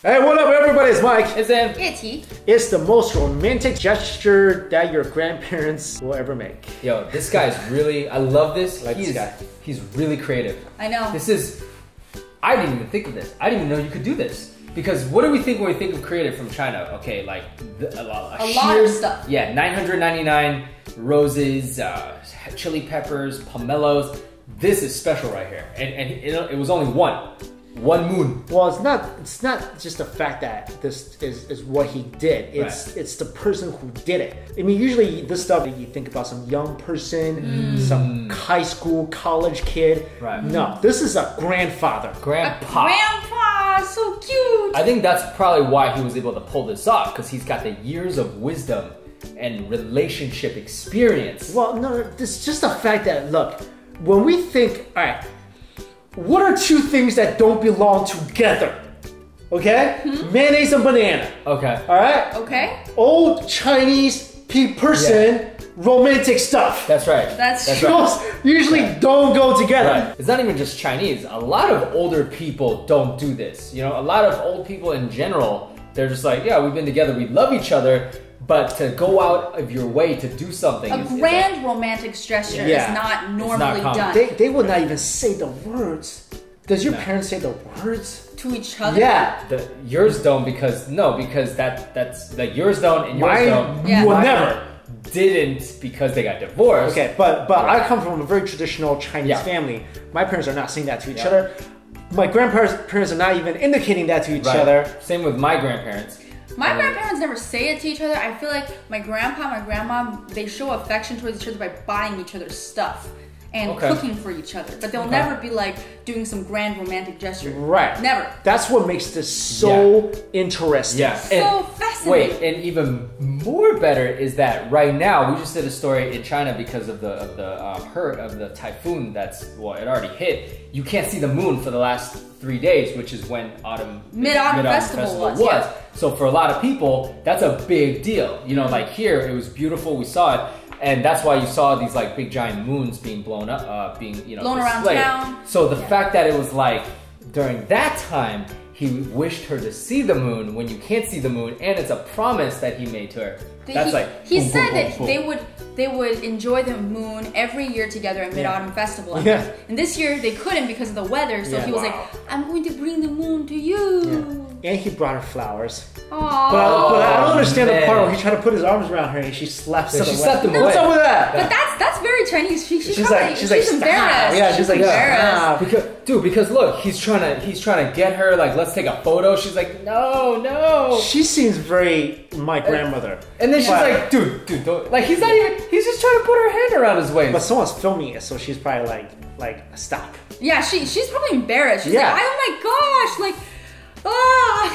Hey, what up everybody, it's Mike. It's Sam. It's the most romantic gesture that your grandparents will ever make. Yo, this guy's really, I love this. Like this guy. He's really creative. I know. This is, I didn't even think of this. I didn't even know you could do this. Because what do we think when we think of creative from China? Okay, like a lot of stuff. Yeah, 999 roses, chili peppers, pomelos. This is special right here. And it was only one moon. Well, it's not just the fact that this is what he did. It's the person who did it. I mean, usually this stuff you think about some young person, some high school, college kid. Right. No, this is a grandfather. Grandpa. Grandpa, so cute. I think that's probably why he was able to pull this off, because he's got the years of wisdom and relationship experience. Well, no, it's just the fact that, look, when we think, all right, what are two things that don't belong together? Okay? Mayonnaise and banana. Okay. All right? Okay. Old Chinese person, romantic stuff. That's right. That's true. Those usually don't go together. Right. It's not even just Chinese. A lot of older people don't do this. You know, a lot of old people in general, they're just like, yeah, we've been together, we love each other, but to go out of your way to do something grand romantic gesture is not normally done. They would not even say the words. Does your parents say the words? To each other? Yeah. Yours don't because that's like yours don't and yours don't. You will never. Didn't because they got divorced. Okay, but I come from a very traditional Chinese family. My parents are not saying that to each other. My grandparents are not even indicating that to each other. Same with my grandparents. My grandparents never say it to each other. I feel like my grandpa, my grandma, they show affection towards each other by buying each other stuff and cooking for each other. But they'll never be like doing some grand romantic gesture. Right. Never. That's what makes this so interesting. Yeah. So fascinating. Wait, and even more better is that right now we just did a story in China because of the typhoon that's it already hit. You can't see the moon for the last 3 days, which is when Mid-Autumn Festival was. Yeah. So for a lot of people, that's a big deal. You know, like here, it was beautiful, we saw it, and that's why you saw these like big giant moons being blown up, blown around town. So the fact that it was like, during that time, he wished her to see the moon when you can't see the moon, and it's a promise that he made to her. He said that they would enjoy the moon every year together at Mid-Autumn Festival. And this year they couldn't because of the weather, so he was like, I'm going to bring the moon to you. And he brought her flowers. Aww. But I don't understand the part where he tried to put his arms around her and she slaps them away. She slapped him away. What's up with that? But that's very Chinese. She's embarrassed. Yeah, she's like, embarrassed. Because look, he's trying to get her, like, let's take a photo. She's like, no. She seems very my grandmother. And then she's like, dude, don't. Like, he's just trying to put her hand around his waist. But someone's filming it, so she's probably like, stop. Yeah, she's probably embarrassed. She's like, oh my gosh, like,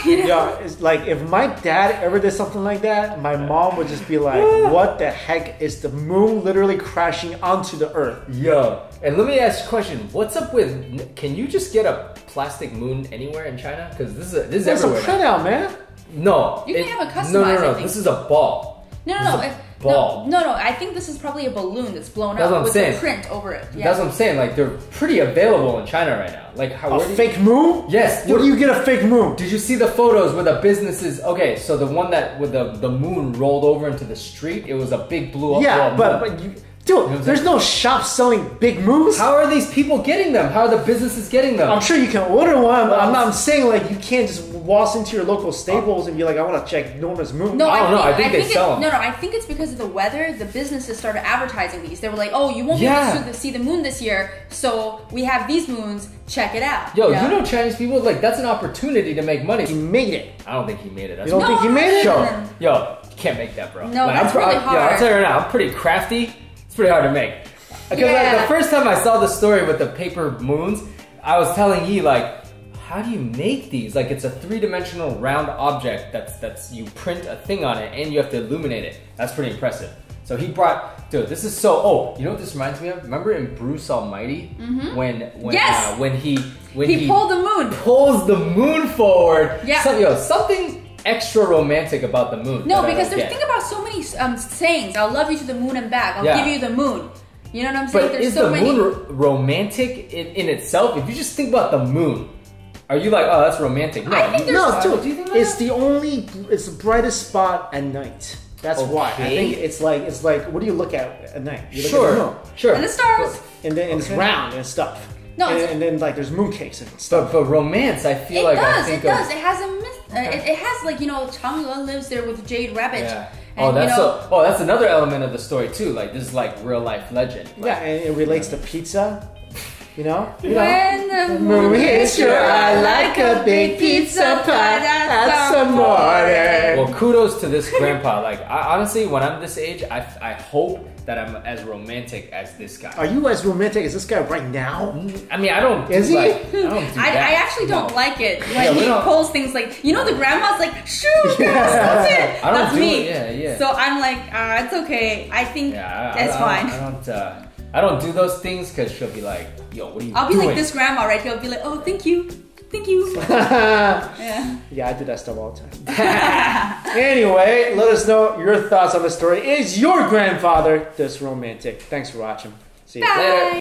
Yeah, it's like if my dad ever did something like that, my mom would just be like, what the heck is the moon literally crashing onto the earth? Yo, and let me ask you a question. What's up with, can you just get a plastic moon anywhere in China? Because this is everywhere. It's a printout, man. No. You can have a customized, No. I think. This is a ball. No, I think this is probably a balloon that's blown up with a print over it. Yeah. That's what I'm saying. Like, they're pretty available in China right now. Like, a fake moon? Yes. Where do you get a fake moon? Did you see the photos where the businesses? Okay, so the one that with the moon rolled over into the street, it was a big blew up. Yeah, but you. Dude, there's no shop selling big moons. How are these people getting them? How are the businesses getting them? I'm sure you can order one, but I'm saying like you can't just waltz into your local Staples and be like, I want to check enormous moon. No, I think they sell them. No, I think it's because of the weather. The businesses started advertising these. They were like, oh, you won't be able to see the moon this year, so we have these moons. Check it out. Yo, you know Chinese people, like, that's an opportunity to make money. He made it. I don't think he made it. You don't think he made it? Yo, you can't make that, bro. No, that's really hard. Yo, I'll tell you right now, I'm pretty crafty. It's pretty hard to make. Because like, the first time I saw the story with the paper moons, I was telling Yi, like, how do you make these? Like, it's a 3-dimensional round object that's you print a thing on it and you have to illuminate it. That's pretty impressive. So he brought, dude, this is so, you know what this reminds me of? Remember in Bruce Almighty? When he pulled the moon. Pulls the moon forward. Yeah. Something extra romantic about the moon. No, because think about so many sayings. I'll love you to the moon and back. I'll give you the moon. You know what I'm saying? But is the moon romantic in itself? If you just think about the moon, Are you like, oh, that's romantic? No, I think there's No, dude, do you think it's that? it's the brightest spot at night. That's why. I think it's like, what do you look at night? You look at the moon. Sure. And the stars. And then it's round and stuff. No, and then like there's mooncakes and stuff. But romance, I feel It like I does. think It does. It has a myth. It has like Chang'e lives there with Jade Rabbit. Yeah. And, that's another element of the story too. Like this is like real life legend. Like, Yeah, and it relates to pizza. You know? When the Moon hits your eye like a big pizza pie. That's amore. well, kudos to this grandpa. Like honestly, when I'm this age, I hope that I'm as romantic as this guy. Are you as romantic as this guy right now? I mean, I don't. Is he? I don't do that. I actually don't like it when we he don't- pulls things like the grandma's like shoot Yeah. that's it I don't that's do me it, yeah. so I'm like it's okay I think it's fine. I don't do those things because she'll be like, yo, what are you I'll be doing? like this grandma, right? He'll be like, oh, thank you. Yeah. Yeah, I do that stuff all the time. Anyway, let us know your thoughts on the story. Is your grandfather this romantic? Thanks for watching. See you Bye. later.